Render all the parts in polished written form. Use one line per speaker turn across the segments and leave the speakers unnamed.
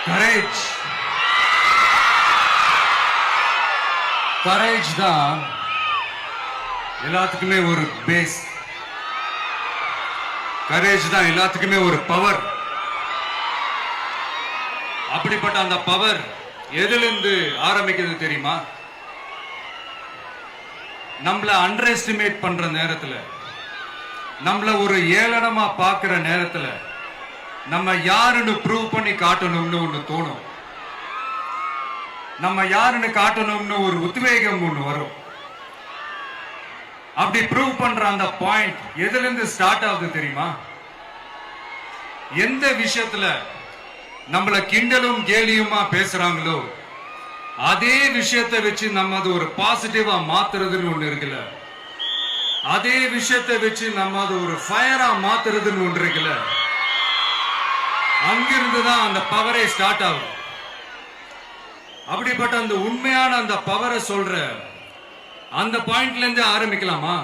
Courage courage தான் எல்லாத்துக்குமே ஒரு பேஸ். கரேஜ் தான் எல்லாத்துக்குமே ஒரு பவர். அப்படிப்பட்ட அந்த பவர் எதிலிருந்து ஆரம்பிக்கிறது தெரியுமா? நம்மள அண்டர் எஸ்டிமேட் பண்ற நேரத்துல, நம்மள ஒரு ஏளனமா பாக்குற நேரத்துல, நம்ம யாருன்னு ப்ரூவ் பண்ணி காட்டணும்னு ஒண்ணு தோணும். நம்ம யாருன்னு காட்டணும்னு ஒரு உத்வேகம் ஒண்ணு வரும். அப்படி ப்ரூவ் பண்ற அந்த பாயிண்ட் எதுல இருந்து ஸ்டார்ட் ஆகுது தெரியுமா? எந்த விஷயத்துல நம்மள கிண்டலும் கேலியுமா பேசுறாங்களோ அதே விஷயத்தை வச்சு நம்ம அது ஒரு பாசிட்டிவா மாத்துறதுன்னு ஒண்ணு இருக்குல்ல, அதே விஷயத்தை வச்சு நம்ம அது ஒரு ஃபயரா மாத்துறதுன்னு ஒன்று இருக்குல்ல, அங்கிருந்துதான் அந்த பவரே ஸ்டார்ட் ஆகும். அப்படிப்பட்ட அந்த உண்மையான அந்த பவரை சொல்ற அந்த பாயிண்ட்ல இருந்து ஆரம்பிக்கலாமா?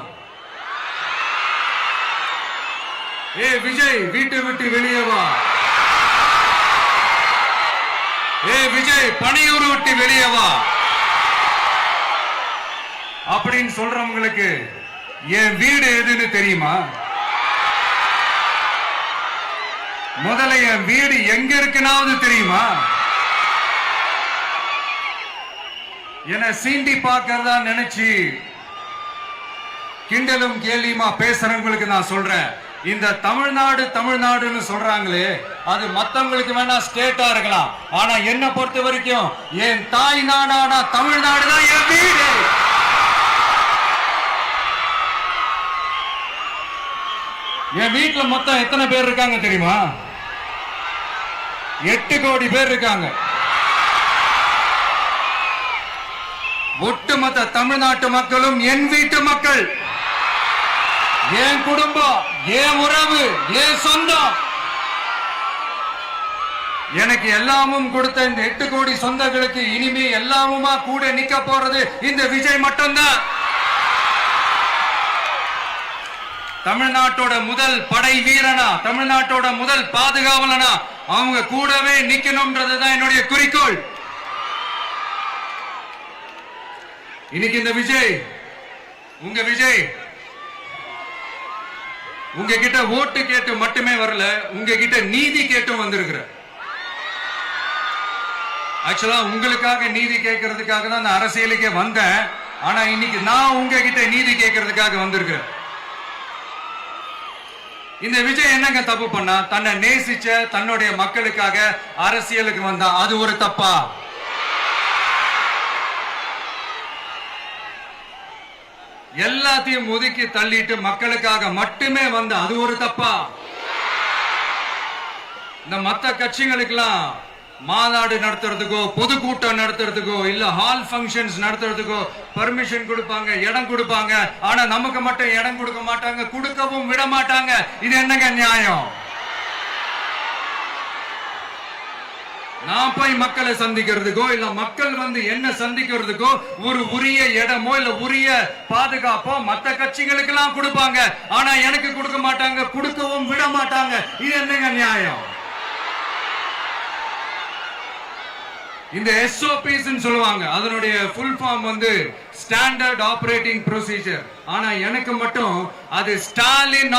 ஏ விஜய், வீட்டை விட்டு வெளியே வா. ஏ விஜய், பணியூர் விட்டு வெளியே வா அப்படின்னு சொல்றவங்களுக்கு என் வீடு எதுன்னு தெரியுமா? முதல்ல என் வீடு எங்க இருக்குனாவது தெரியுமா? என சீண்டி பார்க்கறதா நினைச்சு கிண்டலும் கேலியுமா பேசுறவங்களுக்கு நான் சொல்றேன், இந்த தமிழ்நாடு தமிழ்நாடுன்னு சொல்றாங்களே, அது மத்தவங்களுக்கு வேணா ஸ்டேட்டா இருக்கலாம். ஆனா என்ன பொறுத்த வரைக்கும் என் தாய் நாடான தமிழ்நாடு தான் என் வீடு. என் வீட்டுல மொத்தம் எத்தனை பேர் இருக்காங்க தெரியுமா? 8 கோடி பேர் இருக்காங்க. ஒட்டுமொத்த தமிழ்நாட்டு மக்களும் என் வீட்டு மக்கள், என் குடும்பம், என் உறவு, என் சொந்தம். எனக்கு எல்லாமும் கொடுத்த இந்த 8 கோடி சொந்தங்களுக்கு இனிமே எல்லாமுமா கூட நிக்க போறது இந்த விஜய் மட்டும்தான். தமிழ்நாட்டோட முதல் படை வீரனா, தமிழ்நாட்டோட முதல் பாதுகாவலனா அவங்க கூடவே நிக்கணும்ன்றதுதான் என்னுடைய குறிக்கோள். இன்னைக்கு இந்த விஜய், உங்க விஜய் உங்ககிட்ட ஓட்டு கேட்டு மட்டுமே வரல, உங்ககிட்ட நீதி கேட்டும் வந்திருக்கிற. ஆக்சுவலா உங்களுக்காக நீதி கேட்கறதுக்காக தான் நான் அரசியலுக்கே வந்தேன். ஆனா இன்னைக்கு நான் உங்ககிட்ட நீதி கேட்கறதுக்காக வந்திருக்கிறேன். இந்த விஜய் என்னங்க தப்பு பண்ணா? தன்னை நேசிச்ச தன்னுடைய மக்களுக்காக அரசியலுக்கு வந்தா அது ஒரு தப்பா? எல்லாத்தையும் ஒதுக்கி தள்ளிட்டு மக்களுக்காக மட்டுமே வந்த அது ஒரு தப்பா? இந்த மத்த கட்சிகளுக்கெல்லாம் மாநாடு நடத்துறதுக்கோ பொதுக்கூட்டம் நடத்துறதுக்கோ இல்ல ஹால் ஃபங்க்ஷன்ஸ் நடத்துறதுக்கோ பர்மிஷன் கொடுப்பாங்க, இடம் கொடுப்பாங்க. ஆனா நமக்கு மட்டும் இடம் கொடுக்க மாட்டாங்க, கொடுக்கவும் விட மாட்டாங்க. இது என்னங்க நியாயம்? நான் போய் மக்களை சந்திக்கிறதுக்கோ இல்ல மக்கள் வந்து என்ன சந்திக்கிறதுக்கோ ஒரு உரிய இடமோ இல்ல உரிய பாதுகாப்போ மத்த கட்சிகளுக்கு எல்லாம் கொடுப்பாங்க. ஆனா எனக்கு கொடுக்க மாட்டாங்க, கொடுக்கவும் விட மாட்டாங்க. இது என்னங்க நியாயம்? இந்த SOPs சொல்லுவாங்க, அதனுடைய ஃபுல் ஃபார்ம் வந்து ஸ்டாண்டர்ட் ஆபரேட்டிங் ப்ரொசீஜர். ஆனா எனக்கு மட்டும் அது ஸ்டாலின்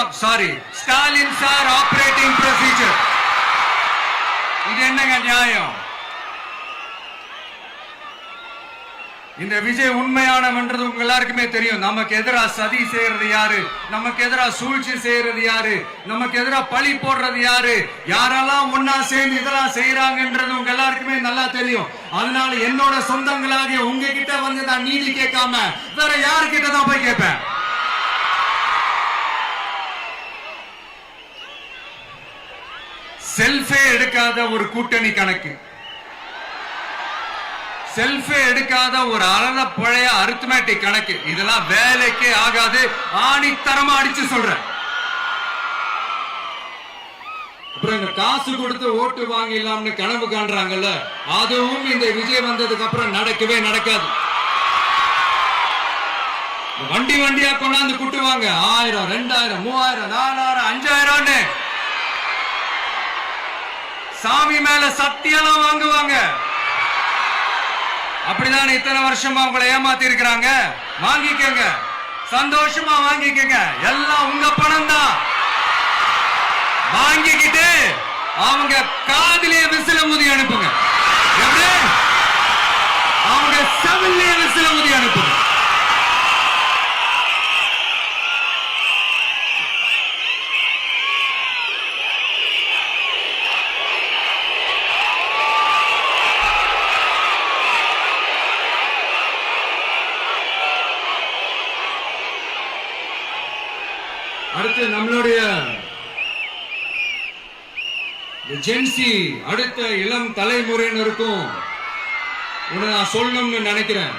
சார் ஆபரேட்டிங் ப்ரொசீஜர். இது என்னங்க நியாயம்? இந்த விஜய் உண்மையானவன்றது உங்க எல்லாருக்குமே தெரியும். நமக்கு எதிராக சதி செய்யறது யாரு, நமக்கு எதிராக சூழ்ச்சி செய்யறது யாரு, நமக்கு எதிராக பழி போடுறது யாரு, யாரெல்லாம் ஒன்னா சேர்ந்து இதெல்லாம் செய்யறாங்கன்றது உங்க எல்லாருக்குமே நல்லா தெரியும். அதனால என்னோட சொந்தங்களாகிய உங்ககிட்ட வந்து நான் நீதி கேட்காம வேற யாருக்கிட்ட தான் போய் கேட்பேன்? செல்ஃபே எடுக்காத ஒரு கூட்டணி கணக்கு, செல்ஃபே எடுக்காத ஒரு அறத பழைய அரித்மேட்டிக் கணக்கு, இதெல்லாம் வேலைக்கே ஆகாது. ஆணித்தரமா அடிச்சு சொல்றேன். அப்புறம் இந்த காசு கொடுத்து ஓட்டு வாங்கிடலாம்னு கனவு காண்றாங்கல்ல, அதுவும் இந்த விஜய் வந்ததுக்கு அப்புறம் நடக்கவே நடக்காது. வண்டி வண்டியா கொண்டாந்து கூட்டுவாங்க. 1000, 2000, 3000, 4000, 5000. சாமி மேல சத்தியெல்லாம் வாங்குவாங்க. அப்படிதான் இத்தனை வருஷமா உங்களை ஏமாத்தி இருக்கிறாங்க. வாங்கிக்கங்க, சந்தோஷமா வாங்கிக்கங்க. எல்லாம் உங்க பணம் தான். வாங்கிக்கிட்டு அவங்க காதிலே விசில முதி அனுப்புங்க. எப்படி? அவங்க செவிலே விசில முதி அனுப்புங்க. அடுத்து நம்மளுடைய ஜென்சி அடுத்த இளம் தலைமுறையினருக்கும் நான் சொல்லணும்னு நினைக்கிறேன்.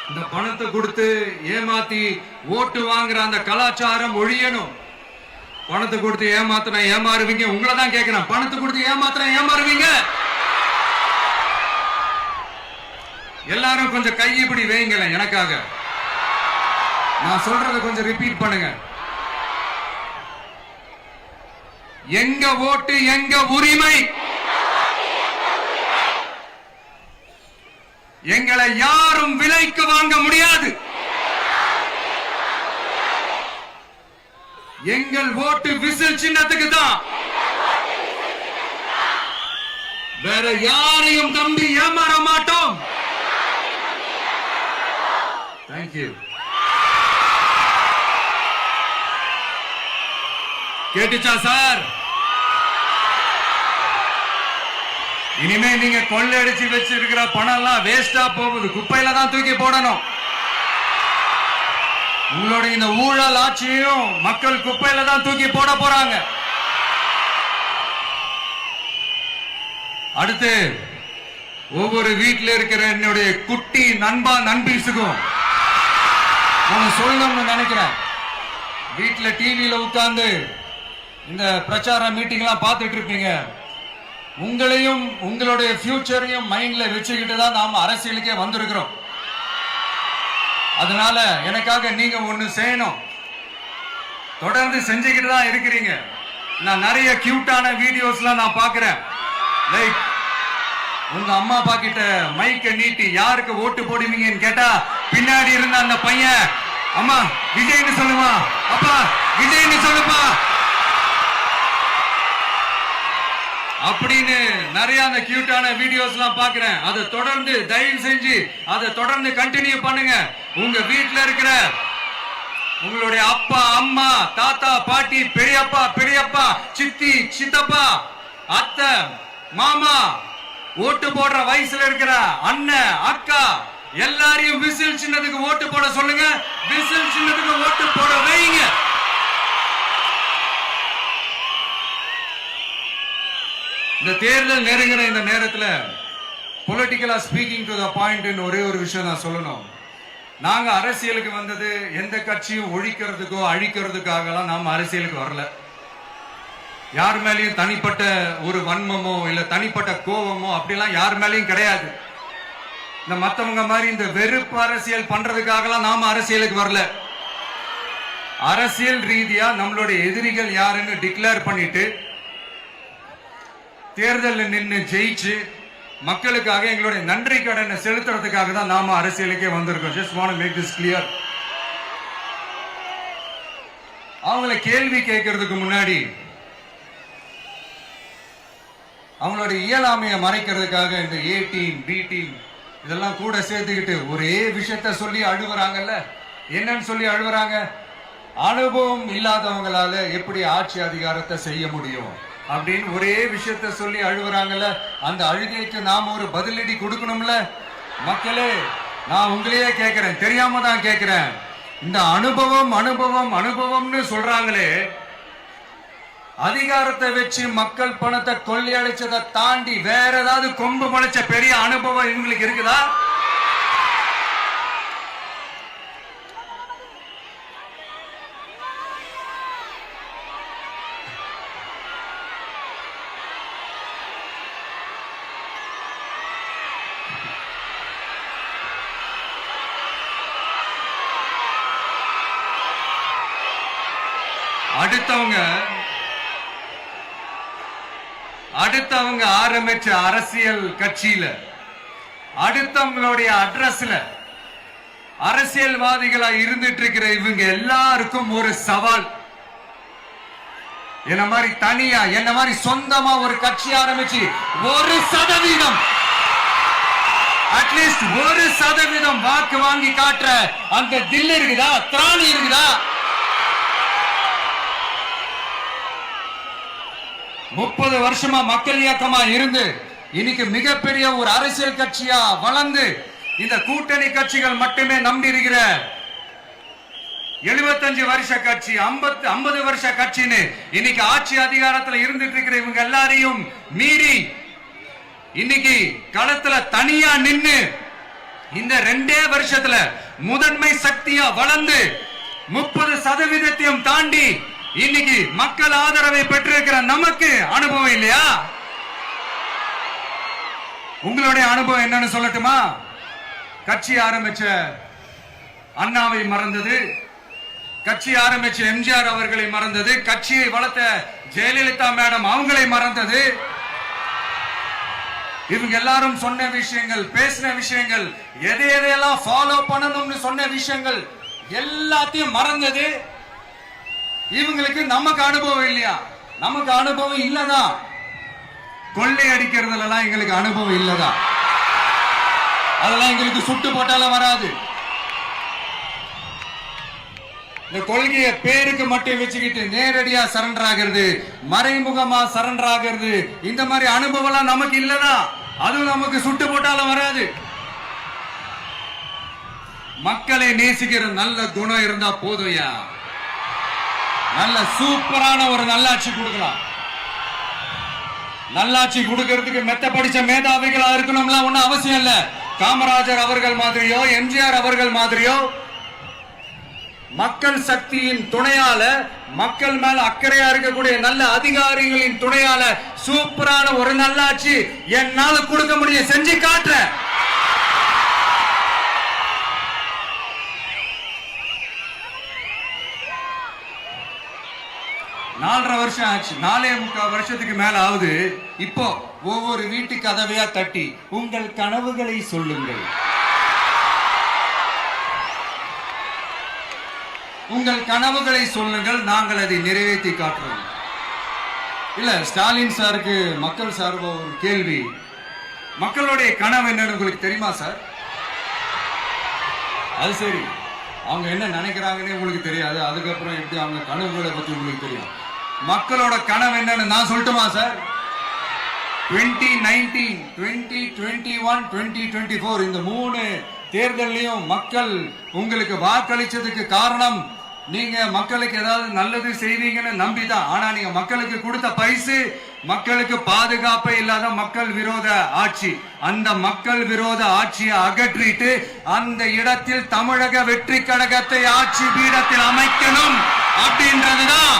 இந்த பணத்தை கொடுத்து ஏமாத்தி ஓட்டு வாங்குற அந்த கலாச்சாரம் ஒழியணும். பணத்தை கொடுத்து ஏமாத்தினா ஏமாறுவீங்க. உங்களை தான் கேட்கிறேன், பணத்தை கொடுத்து ஏமாத்தினா ஏமாறுவீங்க? எல்லாரும் கொஞ்சம் கை இப்படி வைங்களேன் எனக்காக. நான் சொல்றதை கொஞ்சம் ரிப்பீட் பண்ணுங்க. எங்க ஓட்டு எங்க உரிமை. எங்களை யாரும் விலைக்கு வாங்க முடியாது. எங்கள் ஓட்டு விசில் சின்னத்துக்கு தான். வேற யாரையும் நம்பி ஏமாற மாட்டோம். தேங்க்யூ. கேட்டுச்சா சார்? இனிமே நீங்க கொள்ளையடிச்சு வச்சிருக்கிற பணம் எல்லாம் வேஸ்டா போகுது. குப்பையில தான் தூக்கி போடணும். உங்களுடைய இந்த ஊழல் ஆட்சியும் மக்கள் குப்பையில தான் தூக்கி போட போறாங்க. அடுத்து ஒவ்வொரு வீட்டில் இருக்கிற என்னுடைய குட்டி நண்பா நண்பீஸுக்கும் நான் சொல்லணும்னு நினைக்கிறேன். வீட்டுல டிவியில உட்கார்ந்து இந்த பிரச்சார மீட்டிங் எல்லாம் பார்த்துட்டு இருப்பீங்க. உங்களையும் உங்களுடைய ஃபியூச்சரையும் மைண்ட்ல வச்சுக்கிட்டு தான் நாம அரசியலுக்கே வந்திருக்கிறோம். அதனால எனக்காக நீங்க ஒண்ணு செய்யணும். தொடர்ந்து செஞ்சுக்கிட்டு தான் இருக்கிறீங்க. நான் நிறைய கியூட்டான வீடியோஸ்லாம் நான் பாக்குறேன். லைக் உங்க அம்மா அப்பா கிட்ட மைக்க நீட்டி யாருக்கு ஓட்டு போடுவீங்கன்னு கேட்டா பின்னாடி இருந்த அந்த பையன், அம்மா விஜய்னு சொல்லுமா, அப்பா விஜய்னு சொல்லுப்பா அப்படின்னு நிறைய அந்த கியூட்டான வீடியோஸ் எல்லாம் பாக்குறேன். அதை தொடர்ந்து தயவு செஞ்சு அதை தொடர்ந்து கண்டினியூ பண்ணுங்க. உங்க வீட்டுல இருக்கிற உங்களுடைய அப்பா அம்மா தாத்தா பாட்டி பெரியப்பா பெரியப்பா சித்தி சித்தப்பா அத்தை மாமா ஓட்டு போடுற வயசுல இருக்கிற அண்ணன் அக்கா எல்லாரையும் விசில் சின்னத்துக்கு ஓட்டு போட சொல்லுங்க. விசில் சின்னத்துக்கு ஓட்டு போட வைங்க. இந்த தேர்தல் நெருங்கிற இந்த நேரத்தில் பொலிட்டிக்கலா ஸ்பீக்கிங் டு த பாயிண்ட் ஒரே ஒரு விஷயம் நான் சொல்லணும். நாங்க அரசியலுக்கு வந்தது எந்த கட்சியும் ஒழிக்கிறதுக்கோ அழிக்கிறதுக்காகலாம் நாம அரசியலுக்கு வரல. யார் மேலேயும் தனிப்பட்ட ஒரு வன்மமோ இல்ல தனிப்பட்ட கோபமோ அப்படிலாம் யார் மேலேயும் கிடையாது. இந்த மத்தவங்க மாதிரி இந்த வெறுப்பு அரசியல் பண்றதுக்காகலாம் நாம அரசியலுக்கு வரல. அரசியல் ரீதியா நம்மளுடைய எதிரிகள் யாருன்னு டிக்ளேர் பண்ணிட்டு தேர்தலில் நின்று ஜெயிச்சு மக்களுக்காக எங்களுடைய நன்றி கடனை செலுத்துறதுக்காக தான் நாம அரசியலுக்கே வந்திருக்கோம். Just want to make this clear. அவங்களை கேள்வி கேட்கறதுக்கு முன்னாடி அவங்களுடைய இயலாமையை மறைக்கிறதுக்காக இந்த ஏ டீம் பி டீம் இதெல்லாம் கூட சேர்த்துக்கிட்டு ஒரே விஷயத்த சொல்லி அழுவுறாங்கல்ல. என்னன்னு சொல்லி அழுவுறாங்க? அனுபவம் இல்லாதவங்களால எப்படி ஆட்சி அதிகாரத்தை செய்ய முடியும் அப்படின்னு ஒரே விஷயத்த சொல்லி அழுவுறாங்கல்ல. அந்த அழுகைக்கு நாம ஒரு பதிலடி கொடுக்கணும்ல. மக்களே, நான் உங்களையே கேட்கிறேன், தெரியாம தான் கேட்கிறேன். இந்த அனுபவம் அனுபவம் அனுபவம்னு சொல்றாங்களே, அதிகாரத்தை வச்சு மக்கள் பணத்தை கொள்ளையடிச்சதை தாண்டி வேற ஏதாவது கொம்பு முளைச்ச பெரிய அனுபவம் இவங்களுக்கு இருக்குதா? அடுத்தவங்க ஆரம்பிச்ச அரசியல் கட்சியில, அடுத்தவங்களுடைய அட்ரஸ்ல அரசியல்வாதிகளா இருந்துட்டு இருக்கிற இவங்க எல்லாருக்கும் ஒரு சவால். என்ன மாதிரி தனியா, என்ன மாதிரி சொந்தமா ஒரு கட்சி ஆரம்பிச்சு 1% அட்லீஸ்ட் 1% வாக்கு வாங்கி காட்டுற அந்த தில் இருக்குதா, திராணி இருக்குதா? 30 வருஷமா மக்கள் இயக்கமா இருந்து இன்னைக்கு மிகப்பெரிய ஒரு அரசியல் கட்சியா வளர்ந்து இந்த கூட்டணி கட்சிகள் மட்டுமே நம்பி இருக்கிற 75 வருஷ கட்சி, 50 வருஷ கட்சின்னு இன்னைக்கு ஆட்சி அதிகாரத்தில் இருந்துட்டு இருக்கிற இவங்க எல்லாரையும் மீறி இன்னைக்கு களத்துல தனியா நின்னு இந்த 2 வருஷத்துல முதன்மை சக்தியா வளர்ந்து 30% தாண்டி இன்னைக்கு மக்கள் ஆதரவை பெற்றிருக்கிற நமக்கு அனுபவம் இல்லையா? உங்களுடைய அனுபவம் என்னன்னு சொல்லட்டுமா? கட்சி ஆரம்பிச்ச அண்ணாவை மறந்தது, கட்சி ஆரம்பிச்ச எம்ஜிஆர் அவர்களை மறந்தது, கட்சியை வளர்த்த ஜெயலலிதா மேடம் அவங்களை மறந்தது. இவங்க எல்லாரும் சொன்ன விஷயங்கள், பேசின விஷயங்கள், எதையெல்லாம் ஃபாலோ பண்ணணும்னு சொன்ன விஷயங்கள் எல்லாத்தையும் மறந்தது. இவங்களுக்கு நமக்கு அனுபவம் இல்லையா? நமக்கு அனுபவம் இல்லதான். கொள்ளை அடிக்கிறதுல எங்களுக்கு அனுபவம் இல்லதான். அதெல்லாம் எங்களுக்கு சுட்டு போட்டாலும் வராது. இந்த கொள்கையை பேருக்கு மட்டும் வச்சுக்கிட்டு நேரடியா சரண்டர் ஆகிறது, மறைமுகமா சரண்டர் ஆகிறது, இந்த மாதிரி அனுபவம் நமக்கு இல்லதான். அதுவும் நமக்கு சுட்டு போட்டாலும் வராது. மக்களை நேசிக்கிற நல்ல குணம் இருந்தா போதும்யா. நல்ல சூப்பரான ஒரு நல்லாட்சி கொடுக்கலாம். நல்லாட்சி கொடுக்கிறதுக்கு மெத்த படிச்ச மேதாவிகளா இருக்கணும்ல ஒன்னும் அவசியம் இல்ல. காமராஜர் அவர்கள் மாதிரியோ, எம்ஜிஆர் அவர்கள் மாதிரியோ மக்கள் சக்தியின் துணையால, மக்கள் மேல அக்கறையா இருக்கக்கூடிய நல்ல அதிகாரிகளின் துணையால சூப்பரான ஒரு நல்லாட்சி என்னால கொடுக்க முடியும், செஞ்சு காட்டுறேன். நாலரை வருஷம் ஆச்சு, 4.25 வருஷத்துக்கு மேல ஆகுது. இப்போ ஒவ்வொரு வீட்டு கதவையா தட்டி உங்கள் கனவுகளை சொல்லுங்கள், உங்கள் கனவுகளை சொல்லுங்கள், நாங்கள் அதை நிறைவேற்றி காட்டுறோம். இல்ல, ஸ்டாலின் சாருக்கு மக்கள் சார்பா ஒரு கேள்வி. மக்களுடைய கனவு என்னன்னு உங்களுக்கு தெரியுமா சார்? அது சரி, அவங்க என்ன நினைக்கிறாங்கன்னு உங்களுக்கு தெரியாது, அதுக்கப்புறம் எப்படி அவங்க கனவுகளை பத்தி உங்களுக்கு தெரியும். மக்களோட கனவு என்னன்னு நான் சொல்லட்டுமா சார்? 2019, 2021, 2024 இந்த 3 தேர்தலையும் மக்கள் உங்களுக்கு வாக்களிச்சதுக்கு காரணம் நீங்க மக்களுக்கு ஏதாவது நல்லது செய்வீங்கன்னு நம்பிதான். ஆனா நீங்க மக்களுக்கு கொடுத்த பரிசு மக்களுக்கு பாதுகாப்பே இல்லாத மக்கள் விரோத ஆட்சி. அந்த மக்கள் விரோத ஆட்சியை அகற்றிட்டு அந்த இடத்தில் தமிழக வெற்றி கழகத்தை ஆட்சி பீடத்தில் அமைக்கணும் அப்படின்றதுதான்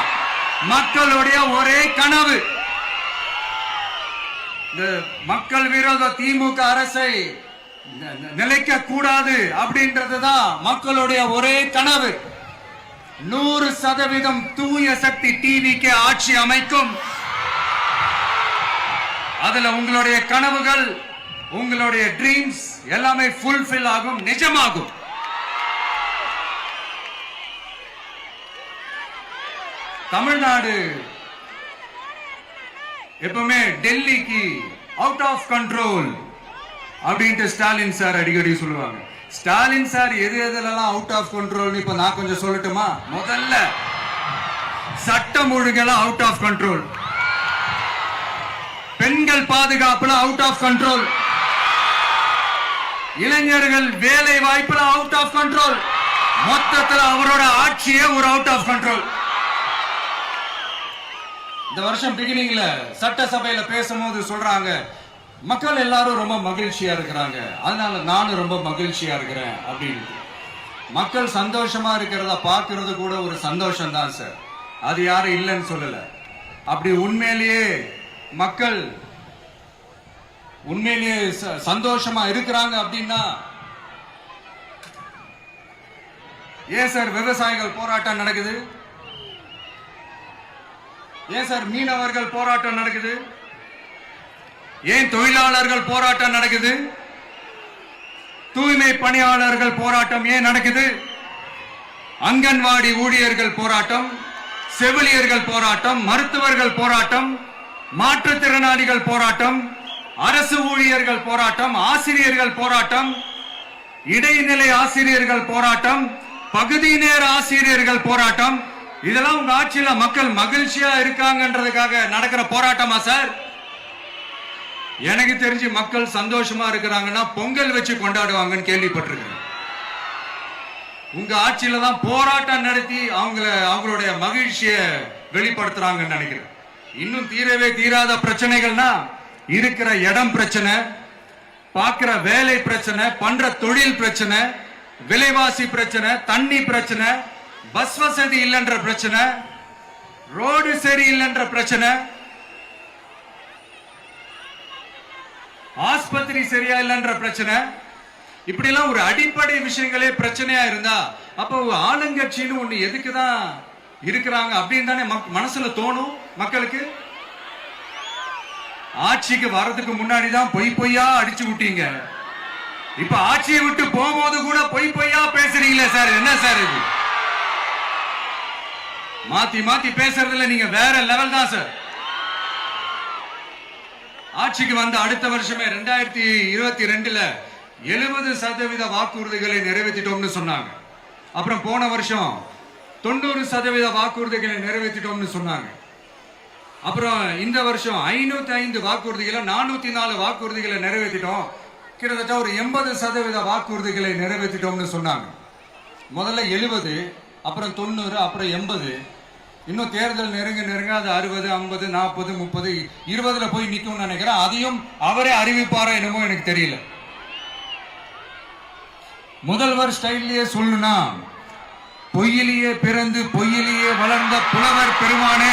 மக்களுடைய ஒரே கனவு. இந்த மக்கள் விரோத திமுக அரசை நிலைக்க கூடாது அப்படின்றதுதான் மக்களுடைய ஒரே கனவு. 100% தூய சக்தி டிவிக்கு ஆட்சி அமைக்கும். அதுல உங்களுடைய கனவுகள், உங்களுடைய ட்ரீம்ஸ் எல்லாமே ஃபுல்ஃபில் ஆகும், நிஜமாகும். தமிழ்நாடு எப்பவுமே டெல்லிக்கு அவுட் ஆஃப் கண்ட்ரோல் அப்படின்ட்டு ஸ்டாலின் சார் அடிக்கடி சொல்லுவாங்க. ஸ்டாலின் சார் எது எதுலாம் அவுட் ஆஃப் கண்ட்ரோல் இப்ப நான் கொஞ்சம் சொல்லட்டுமா? முதல்ல சட்டம் ஒழுங்கெல்லாம் அவுட் ஆஃப் கண்ட்ரோல், பெண்கள் பாதுகாப்புல அவுட் ஆஃப் கண்ட்ரோல், இளைஞர்கள் வேலை வாய்ப்புல அவுட் ஆஃப் கண்ட்ரோல், மொத்தத்தில் அவரோட ஆட்சியே ஒரு அவுட் ஆஃப் கண்ட்ரோல். இந்த வருஷம் பிகினிங்ல சட்டசபையில பேசும்போது சொல்றாங்க, மக்கள் எல்லாரும் ரொம்ப மகிழ்ச்சியா இருக்கிறாங்க, அதனால நானும் ரொம்ப மகிழ்ச்சியா இருக்கிறேன் அப்படின்னு. மக்கள் சந்தோஷமா இருக்கிறத பார்க்கிறது கூட ஒரு சந்தோஷம் தான் சார், அது யாரும் இல்லைன்னு சொல்லல. அப்படி உண்மையிலேயே மக்கள் உண்மையிலேயே சந்தோஷமா இருக்கிறாங்க அப்படின்னா ஏன் சார் விவசாயிகள் போராட்டம் நடக்குது? ஏன் சார் மீனவர்கள் போராட்டம் நடக்குது? ஏன் தொழிலாளர்கள் போராட்டம் நடக்குது? தூய்மை பணியாளர்கள் போராட்டம் ஏன் நடக்குது? அங்கன்வாடி ஊழியர்கள் போராட்டம், செவிலியர்கள் போராட்டம், மருத்துவர்கள் போராட்டம், மாற்றுத்திறனாளிகள் போராட்டம், அரசு ஊழியர்கள் போராட்டம், ஆசிரியர்கள் போராட்டம், இடைநிலை ஆசிரியர்கள் போராட்டம், பகுதி நேர ஆசிரியர்கள் போராட்டம். இதெல்லாம் உங்க ஆட்சியில மக்கள் மகிழ்ச்சியா இருக்காங்கன்றதுக்காக நடக்கிற போராட்டமா சார்? எனக்கு தெரிஞ்சு மக்கள் சந்தோஷமா இருக்கிறாங்கன்னா பொங்கல் வச்சு கொண்டாடுவாங்கன்னு கேள்விப்பட்டிருக்கேன். உங்க ஆட்சியில தான் போராட்டம் நடத்தி அவங்களுடைய மகிழ்ச்சியை வெளிப்படுத்துறாங்கன்னு நினைக்கிறேன். இன்னும் தீரவே தீராத பிரச்சனைகள்னா இருக்கிற இடம் பிரச்சனை, பார்க்கிற வேலை பிரச்சனை, பண்ற தொழில் பிரச்சனை, விலைவாசி பிரச்சனை, தண்ணி பிரச்சனை, பஸ் வசதி இல்லைன்ற பிரச்சனை, ரோடு சரியில்லைன்ற பிரச்சனை, ஆஸ்பத்திரி சரியா இல்லைன்ற பிரச்சனை. இப்படி எல்லாம் ஒரு அடிப்படை விஷயங்களே பிரச்சனையா இருந்தா அப்ப ஆளுங்கட்சின்னு ஒண்ணு எதுக்குதான் இருக்கிறாங்க அப்படின்னு தானே மனசுல தோணும் மக்களுக்கு. ஆட்சிக்கு வர்றதுக்கு முன்னாடி தான் பொய்யா அடிச்சு விட்டீங்க. இப்ப ஆட்சியை விட்டு போகும்போது கூட பொய்யா பேசுறீங்களே சார், என்ன சார் இது? மாத்தி மாத்தி பேசுறதுல நீங்க வேற லெவல் தான் சார். ஆட்சிக்கு வந்த அடுத்த வருஷமே 2022ல 70% வாக்குறுதிகளை நிறைவேற்றிட்டோம்னு சொன்னாங்க. அப்புறம் போன வருஷம் 90% வாக்குறுதிகளை நிறைவேற்றிட்டோம்னு சொன்னாங்க. அப்புறம் இந்த வருஷம் 505 வாக்குறுதிகளை 404 வாக்குறுதிகளை நிறைவேற்றிட்டோம். கிட்டத்தட்ட ஒரு 80% வாக்குறுதிகளை நிறைவேற்றிட்டோம்னு சொன்னாங்க. முதல்ல 70, அப்புறம் 90, அப்புறம் 80. இன்னும் தேர்தல் நெருங்க அது 60, 50, 40, 30, 20ல போய் நிற்கும் நினைக்கிறேன். அதையும் அவரே அறிவிப்பாரா என்னமோ எனக்கு தெரியல. முதல்வர் ஸ்டைல்லையே சொல்லணும்னா, பொய்யிலேயே பிறந்து பொய்யிலேயே வளர்ந்த புலவர் பெருமானே,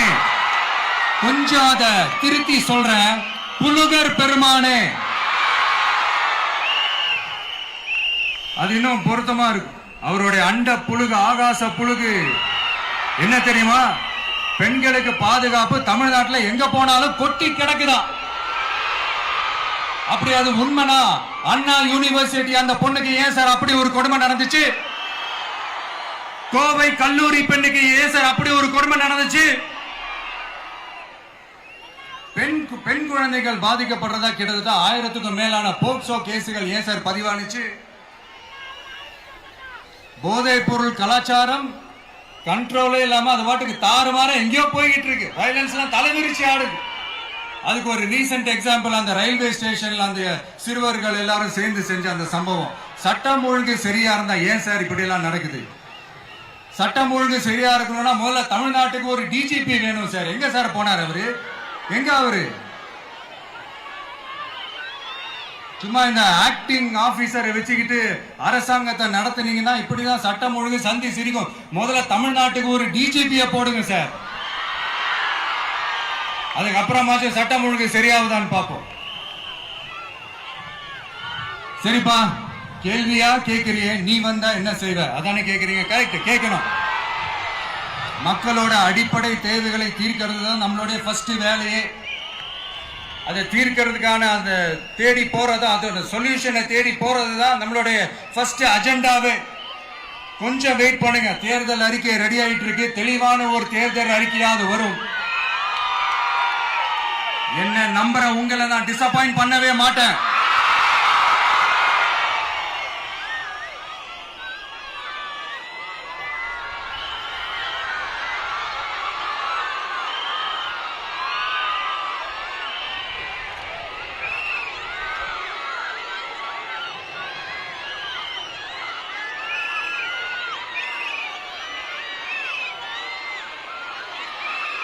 கொஞ்சம் அத திருத்தி சொல்றேன், புலுகர் பெருமானே. அது இன்னும் பொருத்தமா இருக்கு. அவருடைய அண்ட புழுகு, ஆகாச புழுகு என்ன தெரியுமா? பெண்களுக்கு பாதுகாப்பு தமிழ்நாட்டில் எங்க போனாலும் கொட்டி கிடக்குதான். அப்படி அது உண்மைனா அண்ணா யூனிவர்சிட்டி அந்த பொண்ணுக்கு ஏன் சார் அப்படி ஒரு கொடுமை நடந்துச்சு? கோவை கல்லூரி பெண்ணுக்கு ஏன் சார் அப்படி ஒரு கொடுமை நடந்துச்சு? பெண் குழந்தைகள் பாதிக்கப்படுறதா கிட்டத்தட்ட 1000க்கும் மேலான போக்சோ கேசுகள் ஏன் சார் பதிவானுச்சு? போதைப் பொருள் கலாச்சாரம் கண்ட்ரோலே இல்லாம அது பாட்டுக்கு தாறுமாற எங்கேயோ போய்கிட்டு இருக்கு. வயலன்ஸ் எல்லாம் தலைவிரிச்சு ஆடுது. அதுக்கு ஒரு ரீசெண்ட் எக்ஸாம்பிள், அந்த ரயில்வே ஸ்டேஷன்ல அந்த சிறுவர்கள் எல்லாரும் சேர்ந்து செஞ்ச அந்த சம்பவம். சட்டம் ஒழுங்கு சரியா இருந்தா ஏன் சார் இப்படி எல்லாம் நடக்குது? சட்டம் ஒழுங்கு சரியா இருக்கணும்னா முதல்ல தமிழ்நாட்டுக்கு ஒரு டிஜிபி வேணும் சார். எங்க சார் போனார் அவரு? எங்க அவரு? சும்மா இந்த ஆக்டிங் ஆபீசரை வச்சுக்கிட்டு அரசாங்கத்தை நடத்துனீங்கன்னா இப்படிதான் சட்டம் ஒழுங்கு சந்தி சிரிக்கும். முதல்ல தமிழ்நாட்டுக்கு ஒரு டிஜிபியை போடுங்க சார். அதுக்கப்புறமாச்சும் சட்டம் ஒழுங்கு சரியாகுதான்னு பார்ப்போம். சரிப்பா, கேள்வியா கேட்கறிய, நீ வந்தா என்ன செய்வ அதானே கேட்கறீங்க. கரெக்ட், கேட்கணும். மக்களோட அடிப்படை தேவைகளை தீர்க்கிறது தான் நம்மளுடைய ஃபர்ஸ்ட் வேலையே. அதை தீர்க்கிறதுக்கான அந்த தேடி போறது, அதோட சொல்யூஷனை தேடி போறது தான் நம்மளுடைய ஃபர்ஸ்ட் அஜெண்டாவே. கொஞ்சம் வெயிட் பண்ணுங்க, தேர்தல் அறிக்கை ரெடி ஆயிட்டு இருக்கு. தெளிவான ஒரு தேர்தல் அறிக்கையாவது வரும். என்ன நம்புற உங்களை நான் டிசப்பாயிண்ட் பண்ணவே மாட்டேன்.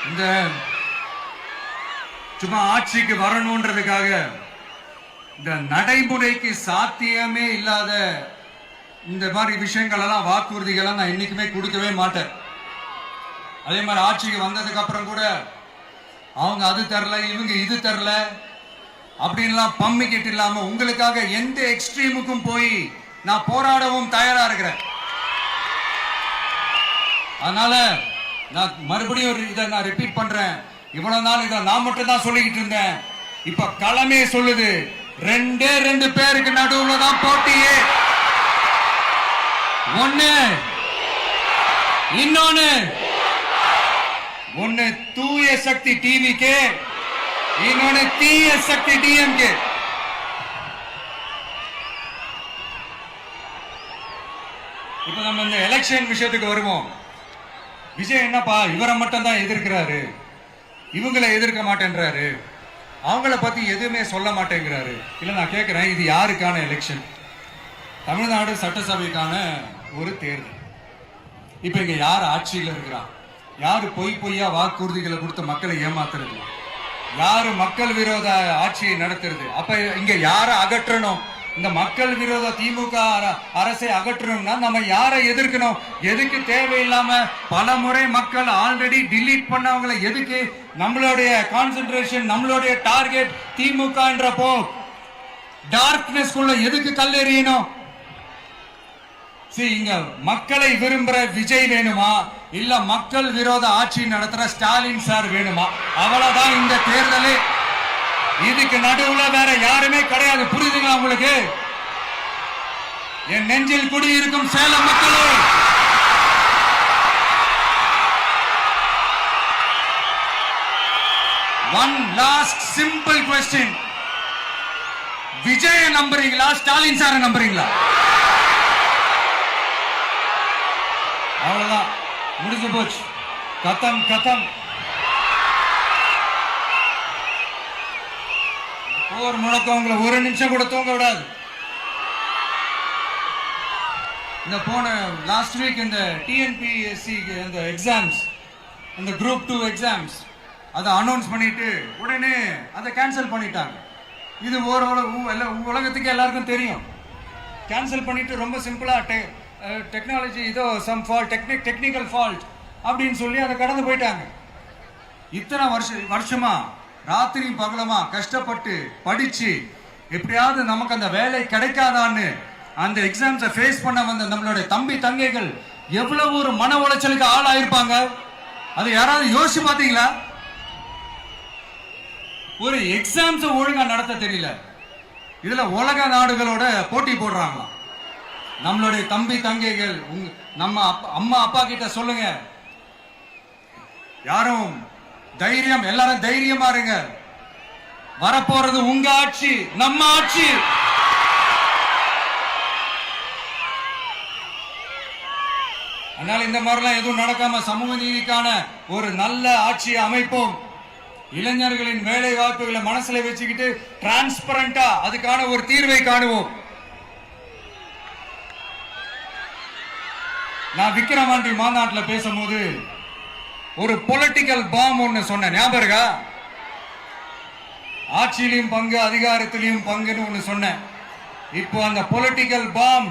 இந்த சும்மா ஆட்சிக்கு வரணும்ன்றதுக்காக இந்த நடைமுறைக்கு சாத்தியமே இல்லாத இந்த மாதிரி விஷயங்கள் எல்லாம், வாக்குறுதிகளை நான் என்னைக்குமே கொடுக்கவே மாட்டேன். அதே மாதிரி ஆட்சிக்கு வந்ததுக்கு அப்புறம் கூட அவங்க அது தரல, இவங்க இது தரல அப்படின்லாம் பம்மிக்கிட்டு இல்லாம உங்களுக்காக எந்த எக்ஸ்ட்ரீமுக்கும் போய் நான் போராடவும் தயாரா இருக்கிறேன். அதனால நான் மறுபடியும் இதை நான் ரிப்பீட் பண்றேன். இவ்வளவு நாள் இதை நான் மட்டும் தான் சொல்லிக்கிட்டு இருந்தேன். இப்ப களமே சொல்லுது, ரெண்டே ரெண்டு பேருக்கு நடுவுல தான் போட்டியே. ஒண்ணு இன்னொன்னு ஒண்ணு தூய சக்தி டிவிக்கு, இன்னொன்னு தீய சக்தி டிஎம்கே. இப்ப நம்ம இந்த எலெக்ஷன் விஷயத்துக்கு வருவோம். விஜய் என்னப்பா இவரை மட்டும் தான் எதிர்க்கிறாரு, இவங்களை எதிர்க்க மாட்டேன்றாரு, அவங்கள பத்தி எதுவுமே சொல்ல மாட்டேங்கிறாரு. இல்ல நான் கேட்கிறேன், இது யாருக்கான எலெக்ஷன்? தமிழ்நாடு சட்டசபைக்கான ஒரு தேர்தல். இப்ப இங்க யார் ஆட்சியில் இருக்கிறா? யாரு பொய்யா வாக்குறுதிகளை கொடுத்து மக்களை ஏமாத்துறது? யாரு மக்கள் விரோத ஆட்சியை நடத்துறது? அப்ப இங்க யாரை அகற்றணும்? இந்த மக்கள் விரோத திமுக அரசை அகற்றணும்னா நம்ம யாரை எதிர்க்கணும்? எதுக்கு தேவையில்லாம பல முறை மக்கள் ஆல்ரெடி டிலீட் பண்ணவங்களை எதுக்கு நம்மளுடைய கான்சென்ட்ரேஷன், நம்மளுடைய டார்கெட் திமுகன்றப்போ டார்க்னஸ் குள்ள எதுக்கு கல்லெறியணும்? இங்க மக்களை விரும்புற விஜய் வேணுமா, இல்ல மக்கள் விரோத ஆட்சி நடத்துற ஸ்டாலின் சார் வேணுமா? அவ்வளவுதான் இந்த தேர்தலே. இதுக்கு நடுவுல வேற யாருமே கிடையாது. புரியுதுங்களா உங்களுக்கு? என் நெஞ்சில் குடியிருக்கும் சேலம் மக்களே, one last simple question, Vijaya நம்புறீங்களா ஸ்டாலின் சார நம்புறீங்களா? அவ்வளவுதான், முடிஞ்சு போச்சு. கதம் கதம். போர் முழக்கவங்களை ஒரு நிமிஷம் கூட தூங்க விடாது. இந்த போன லாஸ்ட் வீக் இந்த டிஎன்பிஎஸ்சி இந்த எக்ஸாம்ஸ், இந்த குரூப் 2 எக்ஸாம்ஸ் அதை அனௌன்ஸ் பண்ணிட்டு உடனே அதை கேன்சல் பண்ணிட்டாங்க. இது உலகத்துக்கு எல்லாருக்கும் தெரியும். கேன்சல் பண்ணிட்டு ரொம்ப சிம்பிளா டெக்னாலஜி இதோ சம் ஃபால்ட், டெக்னிக்கல் ஃபால்ட் அப்படின்னு சொல்லி அதை கடந்து போயிட்டாங்க. இத்தனை வருஷமா ராத்திரி பகலமா கஷ்டப்பட்டு படிச்சு எப்படியாவது நமக்கு அந்த வேலை கிடைக்காதான்னு அந்த எக்ஸாம்ஸை ஃபேஸ் பண்ண வந்த நம்மளுடைய தம்பி தங்கைகள் எவ்வளவு ஒரு மன உளைச்சலுக்கு ஆளாயிருப்பாங்க. அது யாராவது யோசிச்சு பாத்தீங்களா? ஒரு எக்ஸாம்ஸ் ஒழுங்கா நடத்த தெரியல, இதுல உலக நாடுகளோட போட்டி போடுறாங்களாம். நம்மளுடைய தம்பி தங்கைகள் நம்ம அம்மா அப்பா கிட்ட சொல்லுங்க, யாரும் தைரியம், எல்லாரும் தைரியமா இருங்க. வரப்போறது உங்க ஆட்சி, நம்ம ஆட்சி. அதனால இந்த மாதிரிலாம் எதுவும் நடக்காம சமூக நீதிக்கான ஒரு நல்ல ஆட்சியை அமைப்போம். இளைஞர்களின் வேலை வாய்ப்புகளை மனசுல வச்சுக்கிட்டு டிரான்ஸ்பரண்டா அதுக்கான ஒரு தீர்வை காணுவோம். நான் விக்கிரவாண்டி மாநாட்டில் பேசும்போது ஒரு பொலிட்டிக்கல் பாம் ஒன்னு சொன்ன ஞாபகம் இருக்கா? ஆட்சியிலையும் பங்கு, அதிகாரத்திலையும் பங்குன்னு ஒன்னு சொன்னேன். இப்போ அந்த பொலிட்டிக்கல் பாம்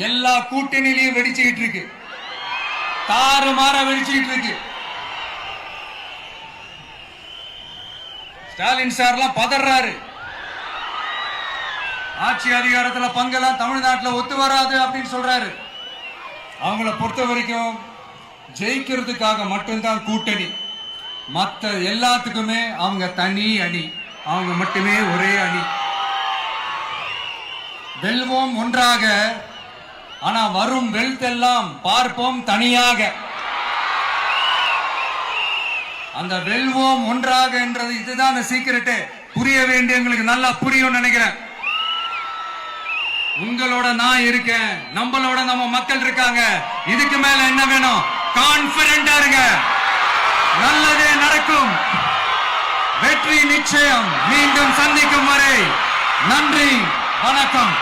எல்லா கூட்டணியிலையும் வெடிச்சுக்கிட்டு இருக்கு, தாறுமாற வெடிச்சுக்கிட்டு இருக்கு. ஸ்டாலின் சார்லாம் பதறாரு. ஆட்சி அதிகாரத்துல பங்கெல்லாம் தமிழ்நாட்டில் ஒத்து வராது அப்படின்னு சொல்றாரு. அவங்கள பொறுத்த வரைக்கும் ஜெயிக்கிறதுக்காக மட்டும்தான் கூட்டணி, மற்ற எல்லாத்துக்குமே அவங்க தனி அணி, அவங்க மட்டுமே ஒரே அணி. வெல்வோம் ஒன்றாக, ஆனா வரும் வெல்த் எல்லாம் பார்ப்போம் தனியாக. அந்த வெல்வோம் ஒன்றாக என்றது இதுதான் அந்த சீக்கிரட்டே. புரிய வேண்டிய உங்களுக்கு நல்லா புரியும் நினைக்கிறேன். உங்களோட நான் இருக்கேன், நம்மளோட நம்ம மக்கள் இருக்காங்க. இதுக்கு மேல என்ன வேணும்? கான்பிடென்டா இருங்க, நல்லதே நடக்கும், வெற்றி நிச்சயம். மீண்டும் சந்திக்கும் வரை நன்றி, வணக்கம்.